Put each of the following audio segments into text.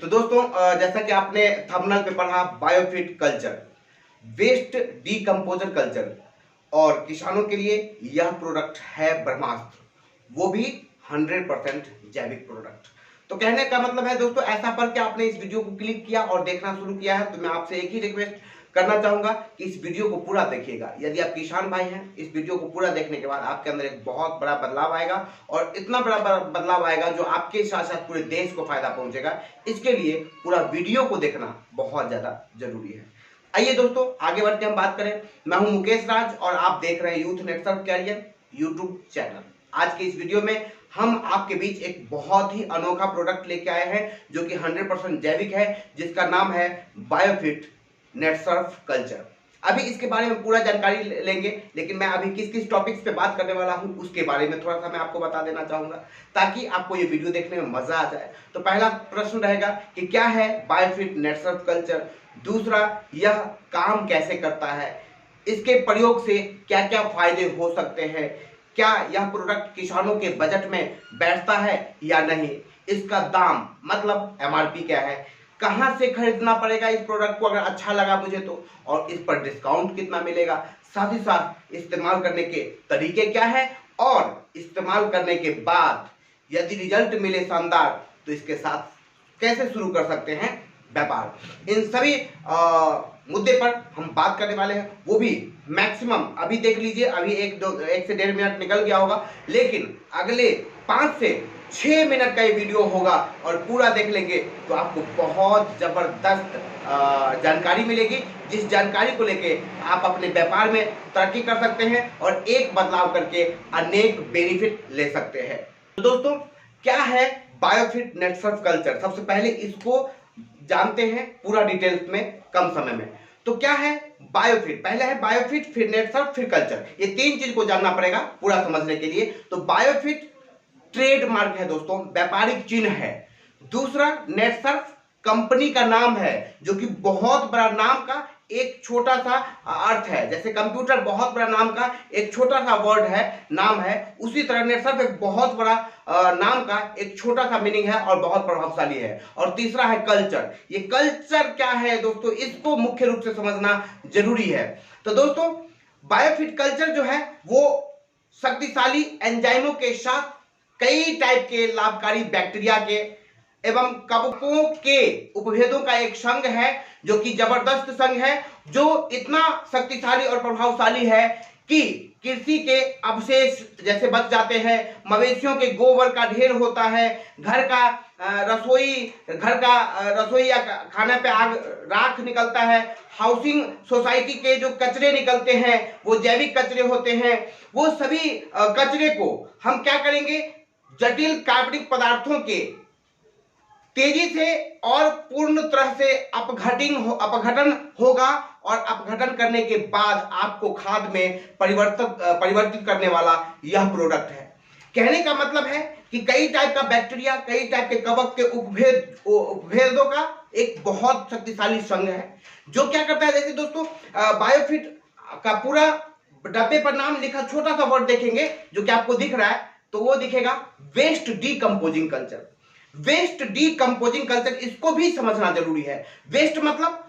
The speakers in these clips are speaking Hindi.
तो दोस्तों जैसा कि आपने थंबनेल पे पढ़ा, बायोफिट कल्चर, वेस्ट डीकंपोजर कल्चर, और किसानों के लिए यह प्रोडक्ट है ब्रह्मास्त्र, वो भी 100% जैविक प्रोडक्ट। तो कहने का मतलब है दोस्तों, ऐसा पर क्या आपने इस वीडियो को क्लिक किया और देखना शुरू किया है, तो मैं आपसे एक ही रिक्वेस्ट करना चाहूंगा कि इस वीडियो को पूरा देखिएगा। यदि आप किसान भाई हैं, इस वीडियो को पूरा देखने के बाद आपके अंदर एक बहुत बड़ा बदलाव आएगा, और इतना बड़ा बदलाव आएगा जो आपके साथ साथ पूरे देश को फायदा पहुंचेगा। इसके लिए पूरा वीडियो को देखना बहुत ज्यादा जरूरी है। आइए दोस्तों आगे बढ़ के हम बात करें। मैं हूं मुकेश राज और आप देख रहे हैं youth network career YouTube channel. आज के इस वीडियो में हम आपके बीच एक बहुत ही अनोखा प्रोडक्ट लेके आए हैं जो कि 100% जैविक है, जिसका नाम है बायोफिट नेटसर्फ कल्चर। अभी इसके बारे में पूरा जानकारी लेंगे, लेकिन मैं अभी किस किस टॉपिक्स पे बात करने वाला हूं उसके बारे में थोड़ा सा मैं आपको बता देना चाहूंगा, ताकि आपको ये वीडियो देखने में मजा आ जाए। तो पहला प्रश्न रहेगा कि क्या है बायोफिट नेटसर्फ कल्चर, दूसरा यह काम कैसे करता है, इसके प्रयोग से क्या क्या फायदे हो सकते हैं, क्या यह प्रोडक्ट किसानों के बजट में बैठता है या नहीं, इसका दाम मतलब एमआरपी क्या है, कहां से खरीदना पड़ेगा इस प्रोडक्ट को अगर अच्छा लगा मुझे तो, और इस पर डिस्काउंट कितना मिलेगा, साथ ही साथ इस्तेमाल करने के तरीके क्या है, और इस्तेमाल करने के बाद यदि रिजल्ट मिले शानदार तो इसके साथ कैसे शुरू कर सकते हैं व्यापार। इन सभी मुद्दे पर हम बात करने वाले हैं, वो भी मैक्सिमम अभी देख लीजिए, अभी एक से 1.5 मिनट निकल गया होगा, लेकिन अगले 5 से 6 मिनट का ये वीडियो होगा और पूरा देख लेंगे तो आपको बहुत जबरदस्त जानकारी मिलेगी, जिस जानकारी को लेके आप अपने व्यापार में तरक्की कर सकते हैं और एक बदलाव करके अनेक बेनिफिट ले सकते हैं। तो दोस्तों क्या है बायोफिट नेटसर्फ कल्चर, सबसे पहले इसको जानते हैं पूरा डिटेल्स में कम समय में। तो क्या है बायोफिट, पहले है बायोफिट, फिर नेटसर्फ, फिर कल्चर, ये 3 चीज को जानना पड़ेगा पूरा समझने के लिए। तो बायोफिट ट्रेडमार्क है दोस्तों, व्यापारिक चिन्ह है। दूसरा नेटसर्फ कंपनी का नाम है, जो कि बहुत बड़ा नाम का एक छोटा सा अर्थ है। जैसे कंप्यूटर बहुत बड़ा नाम का एक छोटा सा वर्ड है, नाम है, उसी तरह नेटसर्फ एक बहुत बड़ा नाम का एक छोटा सा मीनिंग है और बहुत प्रभावशाली है। और तीसरा है कल्चर। ये कल्चर क्या है दोस्तों, इसको मुख्य रूप से समझना जरूरी है। तो दोस्तों बायोफिट कल्चर जो है वो शक्तिशाली एंजाइमों के साथ कई टाइप के लाभकारी बैक्टीरिया के एवं कवकों के उपभेदों का एक संघ है, जो कि जबरदस्त संघ है, जो इतना शक्तिशाली और प्रभावशाली है कि कृषि के अवशेष जैसे बच जाते हैं, मवेशियों के गोबर का ढेर होता है, घर का रसोई या खाने पे आग राख निकलता है, हाउसिंग सोसाइटी के जो कचरे निकलते हैं वो जैविक कचरे होते हैं, वो सभी कचरे को हम क्या करेंगे, जटिल कार्बनिक पदार्थों के तेजी से और पूर्ण तरह से अपघटन होगा, और अपघटन करने के बाद आपको खाद में परिवर्तित करने वाला यह प्रोडक्ट है। कहने का मतलब है कि कई टाइप का बैक्टीरिया, कई टाइप के कवक के उपभेदों का एक बहुत शक्तिशाली संघ है, जो क्या करता है। जैसे दोस्तों बायोफिट का पूरा डब्बे पर नाम लिखा छोटा सा वर्ड देखेंगे जो कि आपको दिख रहा है, तो वो दिखेगा वेस्ट डीकंपोजिंग कल्चर। वेस्ट डीकंपोजिंग कल्चर, इसको भी समझना जरूरी है। वेस्ट मतलब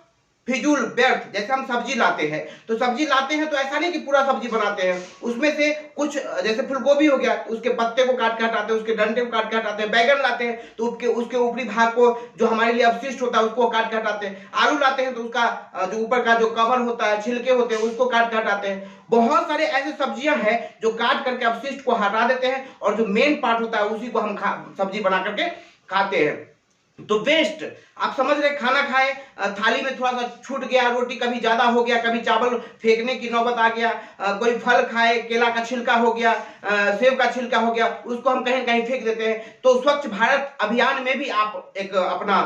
फिजूल, व्यर्थ। जैसे हम सब्जी लाते हैं तो ऐसा नहीं कि पूरा सब्जी बनाते हैं, उसमें से कुछ जैसे फूलगोभी हो गया तो उसके पत्ते को काट के हटाते हैं, उसके डंडे को काट के हटाते हैं, बैगन लाते हैं तो उसके ऊपरी भाग को जो हमारे लिए अपशिष्ट होता है उसको काट के हटाते हैं, आलू लाते हैं तो उसका जो ऊपर का जो कवर होता है, छिलके होते हैं, उसको काट के हटाते हैं। बहुत सारे ऐसे सब्जियां हैं जो काट करके अपशिष्ट को हटा देते हैं, और जो मेन पार्ट होता है उसी को हम सब्जी बना करके खाते हैं। तो वेस्ट आप समझ रहे, खाना खाए, थाली में थोड़ा सा छूट गया, रोटी कभी ज्यादा हो गया, कभी चावल फेंकने की नौबत आ गया, कोई फल खाए, केला का छिलका हो गया, सेब का छिलका हो गया, उसको हम कहीं कहीं फेंक देते हैं। तो स्वच्छ भारत अभियान में भी आप एक अपना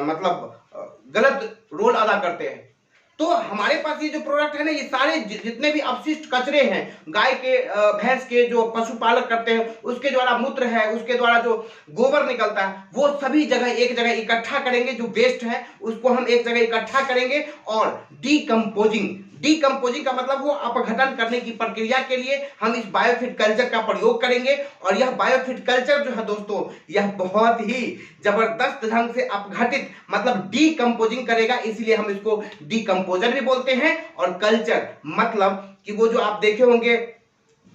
मतलब गलत रोल अदा करते हैं। तो हमारे पास ये जो प्रोडक्ट है ना, ये सारे जितने भी अपशिष्ट कचरे हैं, गाय के भैंस के जो पशुपालक करते हैं उसके द्वारा मूत्र है, उसके द्वारा जो गोबर निकलता है, वो सभी एक जगह इकट्ठा करेंगे। जो वेस्ट है उसको हम एक जगह इकट्ठा करेंगे और डीकंपोजिंग डीकम्पोजिंग का मतलब वो अपघटन करने की प्रक्रिया के लिए हम इस बायोफिट कल्चर का प्रयोग करेंगे। और यह बायोफिट कल्चर जो है दोस्तों, यह बहुत ही जबरदस्त ढंग से अपघटित मतलब डीकम्पोजिंग करेगा, इसलिए हम इसको डीकम्पोजर भी बोलते हैं। और कल्चर मतलब कि वो जो आप देखे होंगे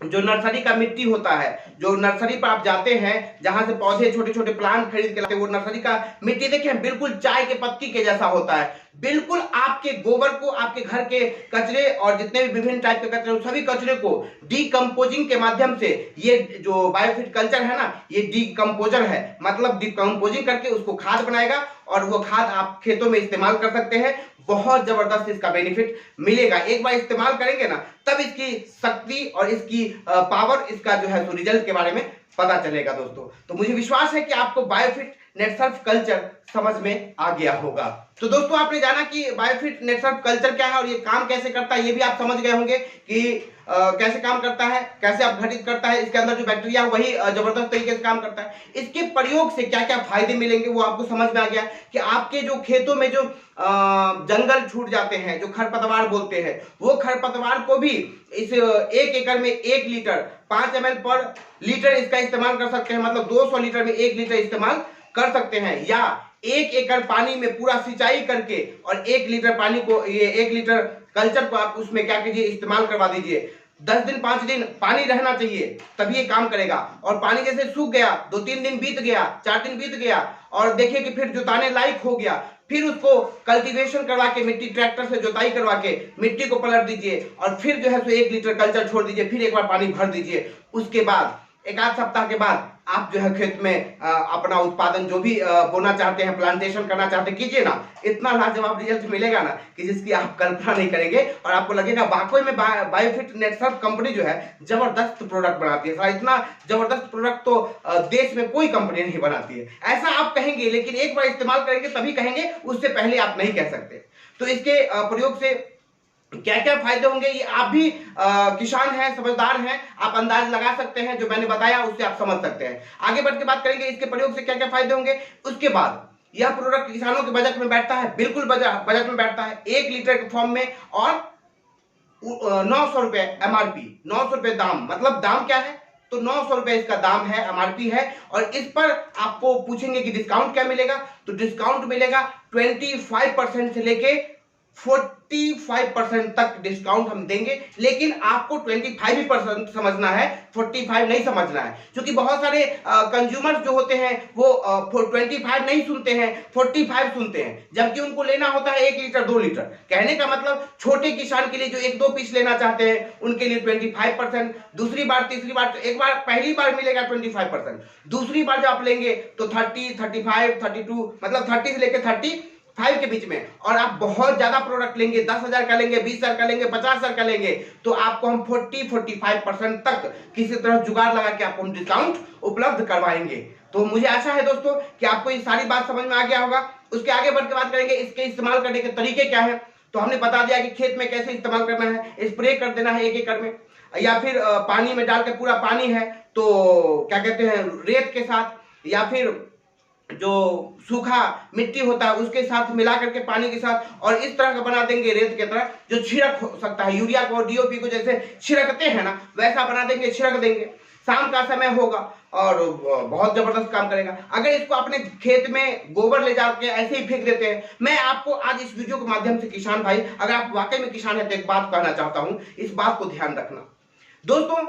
जो नर्सरी का मिट्टी होता है, जो नर्सरी पर आप जाते हैं जहां से पौधे छोटे छोटे प्लांट खरीद के लाते हैं, वो नर्सरी का मिट्टी देखे बिल्कुल चाय के पत्ती के जैसा होता है। बिल्कुल आपके गोबर को, आपके घर के कचरे और जितने भी विभिन्न टाइप के कचरे, सभी कचरे को डीकम्पोजिंग के माध्यम से ये जो बायोफिट कल्चर है ना, ये डीकम्पोजर है, मतलब डीकम्पोजिंग करके उसको खाद बनाएगा और वो खाद आप खेतों में इस्तेमाल कर सकते हैं। बहुत जबरदस्त इसका बेनिफिट मिलेगा। एक बार इस्तेमाल करेंगे ना, तब इसकी शक्ति और इसकी पावर, इसका जो है रिजल्ट के बारे में पता चलेगा दोस्तों। तो मुझे विश्वास है कि आपको बायोफिट नेटसर्फ कल्चर समझ में आ गया होगा। तो दोस्तों आपने जाना कि बायोफिट नेटसर्फ कल्चर क्या है और ये काम कैसे करता है, ये भी आप समझ गए होंगे कि कैसे काम करता है, कैसे अपघटित करता है, इसके अंदर जो बैक्टीरिया है वही जबरदस्त तरीके से काम करता है। इसके प्रयोग से क्या क्या फायदे मिलेंगे वो आपको समझ में आ गया कि आपके जो खेतों में जो जंगल छूट जाते हैं, जो खरपतवार बोलते हैं, वो खरपतवार को भी इस 1 एकड़ में 1 लीटर 5 ml पर लीटर इसका इस्तेमाल कर सकते हैं। मतलब 200 लीटर में 1 लीटर इस्तेमाल कर सकते हैं। या 1 एकड़ पानी में पूरा सिंचाई करके और 1 लीटर पानी को, ये 1 लीटर कल्चर को आप उसमें क्या कीजिए, इस्तेमाल करवा दीजिए। 10 दिन 5 दिन पानी रहना चाहिए, तभी ये काम करेगा। और पानी जैसे सूख गया, 2-3 दिन बीत गया, 4 दिन बीत गया और देखिए कि फिर जुताने लायक हो गया, फिर उसको कल्टीवेशन करवा के, मिट्टी ट्रैक्टर से जुताई करवा के मिट्टी को पलट दीजिए और फिर जो है 1 लीटर कल्चर छोड़ दीजिए, फिर एक बार पानी भर दीजिए। उसके बाद 1 आध सप्ताह के बाद आप जो है खेत में अपना उत्पादन जो भी बोना चाहते हैं, प्लांटेशन करना चाहते हैं, कीजिए ना। इतना लाजवाब रिजल्ट मिलेगा ना कि जिसकी आप कल्पना नहीं करेंगे और आपको लगेगा वाकई में बायोफिट नेटसर्फ कंपनी जो है जबरदस्त प्रोडक्ट बनाती है। इतना जबरदस्त प्रोडक्ट तो देश में कोई कंपनी नहीं बनाती है, ऐसा आप कहेंगे, लेकिन एक बार इस्तेमाल करेंगे तभी कहेंगे, उससे पहले आप नहीं कह सकते। तो इसके प्रयोग से क्या क्या फायदे होंगे ये आप भी किसान हैं, समझदार हैं, आप अंदाज लगा सकते हैं। जो मैंने बताया उससे आप समझ सकते हैं। आगे बढ़ के बात करेंगे इसके प्रयोग से क्या क्या फायदे होंगे। उसके बाद यह प्रोडक्ट किसानों के बजट में बैठता है, बिल्कुल बजट में बैठता है, 1 लीटर के फॉर्म में और 900 रुपए एमआरपी, 900 रुपए दाम। मतलब दाम क्या है, तो 900 रुपए इसका दाम है, एमआरपी है। और इस पर आपको पूछेंगे कि डिस्काउंट क्या मिलेगा, तो डिस्काउंट मिलेगा 25% से लेके 45% तक डिस्काउंट हम देंगे। लेकिन आपको 25% समझना है, 45 नहीं समझना है, क्योंकि बहुत सारे कंज्यूमर्स जो होते हैं वो 25 नहीं सुनते हैं, 45 सुनते हैं, जबकि उनको लेना होता है 1 लीटर 2 लीटर। कहने का मतलब छोटे किसान के लिए जो 1-2 पीस लेना चाहते हैं उनके लिए 25%, दूसरी बार तीसरी बार, तो एक बार पहली बार मिलेगा 25%, दूसरी बार जब आप लेंगे तो 30, 35, 32, मतलब 30 से लेकर 35 के बीच में। और आप बहुत ज्यादा प्रोडक्ट लेंगे, 10,000 का लेंगे, 20,000 का लेंगे, 50,000 का लेंगे, तो आपको हम 40-45% तक किसी तरह जुगाड़ लगा के आपको हम डिस्काउंट उपलब्ध करवाएंगे। तो मुझे आशा है दोस्तों कि आपको ये सारी बात समझ में आ गया होगा। उसके आगे बढ़ के बात करेंगे इसके इस्तेमाल करने के तरीके क्या है। तो हमने बता दिया कि खेत में कैसे इस्तेमाल करना है, स्प्रे कर देना है 1 एकड़ में, या फिर पानी में डाल के, पूरा पानी है तो क्या कहते हैं रेत के साथ, या फिर जो सूखा मिट्टी होता है उसके साथ मिला करके, पानी के साथ, और इस तरह का बना देंगे रेत की तरह, जो छिड़क हो सकता है। यूरिया को, डीओपी को जैसे छिड़कते हैं ना, वैसा बना देंगे, छिड़क देंगे। शाम का समय होगा और बहुत जबरदस्त काम करेगा। अगर इसको अपने खेत में गोबर ले जाके ऐसे ही फेंक देते हैं, मैं आपको आज इस वीडियो के माध्यम से किसान भाई, अगर आप वाकई में किसान है तो एक बात कहना चाहता हूं, इस बात को ध्यान रखना दोस्तों।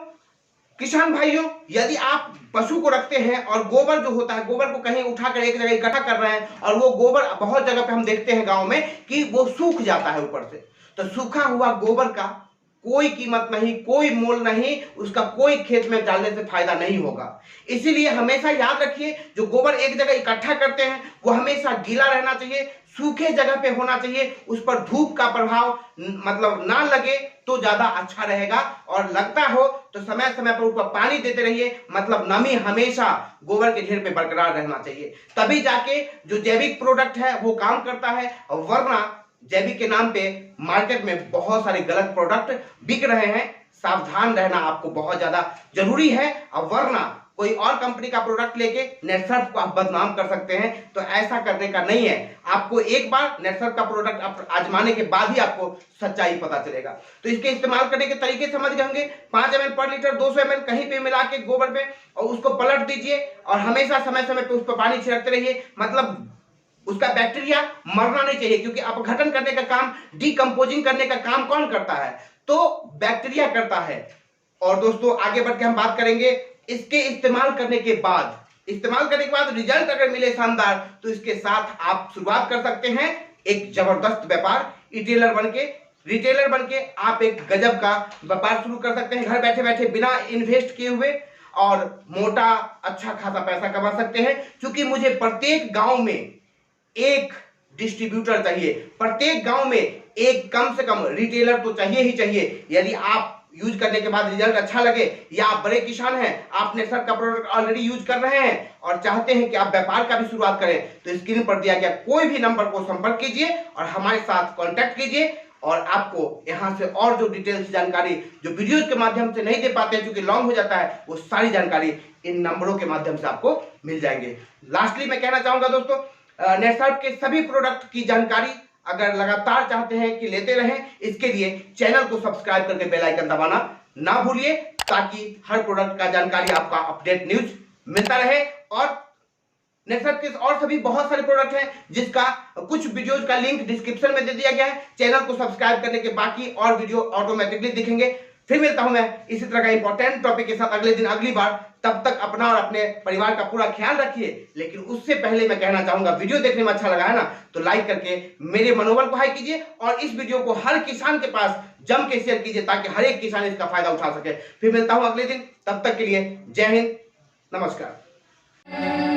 किसान भाइयों, यदि आप पशु को रखते हैं और गोबर जो होता है, गोबर को कहीं उठाकर एक जगह इकट्ठा कर रहे हैं, और वो गोबर बहुत जगह पे हम देखते हैं गांव में कि वो सूख जाता है ऊपर से, तो सूखा हुआ गोबर का कोई कीमत नहीं, कोई मोल नहीं, उसका कोई खेत में डालने से फायदा नहीं होगा। इसीलिए हमेशा याद रखिए, जो गोबर एक जगह इकट्ठा करते हैं वो हमेशा गीला रहना चाहिए, सूखे जगह पे होना चाहिए, उस पर धूप का प्रभाव मतलब ना लगे तो ज्यादा अच्छा रहेगा। और लगता हो तो समय समय पर ऊपर पानी देते रहिए, मतलब नमी हमेशा गोबर के ढेर पे बरकरार रहना चाहिए, तभी जाके जो जैविक प्रोडक्ट है वो काम करता है। वरना जैविक के नाम पे मार्केट में बहुत सारे गलत प्रोडक्ट बिक रहे हैं, सावधान रहना आपको बहुत ज्यादा जरूरी है। वरना कोई और कंपनी का प्रोडक्ट लेके नेटसर्फ को आप बदनाम कर सकते हैं, तो ऐसा करने का नहीं है। आपको एक बार नेटसर्फ का प्रोडक्ट आजमाने के बाद ही आपको सच्चाई पता चलेगा। तो इसके इस्तेमाल करने के तरीके समझ गए होंगे। 5 ml पर लीटर 200 ml कहीं पे मिला के गोबर में और उसको पलट दीजिए और हमेशा समय समय पे उस पर पानी छिड़कते रहिए। मतलब उसका बैक्टीरिया मरना नहीं चाहिए, क्योंकि अपघटन करने का काम, डीकंपोजिंग करने का काम कौन करता है? तो बैक्टीरिया करता है। और दोस्तों आगे बढ़ के हम बात करेंगे इसके इस्तेमाल करने के बाद रिजल्ट अगर मिले शानदार, तो इसके साथ आप शुरुआत कर सकते हैं एक जबरदस्त व्यापार। रिटेलर बनके आप एक गजब का व्यापार शुरू कर सकते हैं घर बैठे बैठे, बिना इन्वेस्ट किए हुए, और मोटा अच्छा खासा पैसा कमा सकते हैं। क्योंकि मुझे प्रत्येक गांव में एक डिस्ट्रीब्यूटर चाहिए, प्रत्येक गांव में एक कम से कम रिटेलर तो चाहिए ही चाहिए। यदि आप यूज करने के बाद रिजल्ट अच्छा लगे, या आप बड़े किसान हैं, आप नेटसर्फ का प्रोडक्ट ऑलरेडी यूज कर रहे हैं और चाहते हैं कि आप व्यापार का भी शुरुआत करें, तो स्क्रीन पर दिया गया कोई भी नंबर को संपर्क कीजिए और हमारे साथ कांटेक्ट कीजिए। और आपको यहां से और जो डिटेल्स जानकारी जो वीडियोज के माध्यम से नहीं दे पाते हैं, क्योंकि लॉन्ग हो जाता है, वो सारी जानकारी इन नंबरों के माध्यम से आपको मिल जाएंगे। लास्टली मैं कहना चाहूंगा दोस्तों, नेटसर्फ के सभी प्रोडक्ट की जानकारी अगर लगातार चाहते हैं कि लेते रहें, इसके लिए चैनल को सब्सक्राइब करके बेल आइकन दबाना ना भूलिए, ताकि हर प्रोडक्ट का जानकारी आपका अपडेट न्यूज मिलता रहे। और नेटसर्फ के और सभी बहुत सारे प्रोडक्ट हैं, जिसका कुछ वीडियोज का लिंक डिस्क्रिप्शन में दे दिया गया है। चैनल को सब्सक्राइब करने के बाकी और वीडियो ऑटोमेटिकली दिखेंगे। फिर मिलता हूं मैं इसी तरह का इंपॉर्टेंट टॉपिक के साथ अगले दिन अगली बार। तब तक अपना और अपने परिवार का पूरा ख्याल रखिए। लेकिन उससे पहले मैं कहना चाहूंगा, वीडियो देखने में अच्छा लगा है ना, तो लाइक करके मेरे मनोबल को हाई कीजिए और इस वीडियो को हर किसान के पास जम के शेयर कीजिए, ताकि हर एक किसान इसका फायदा उठा सके। फिर मिलता हूं अगले दिन, तब तक के लिए जय हिंद, नमस्कार।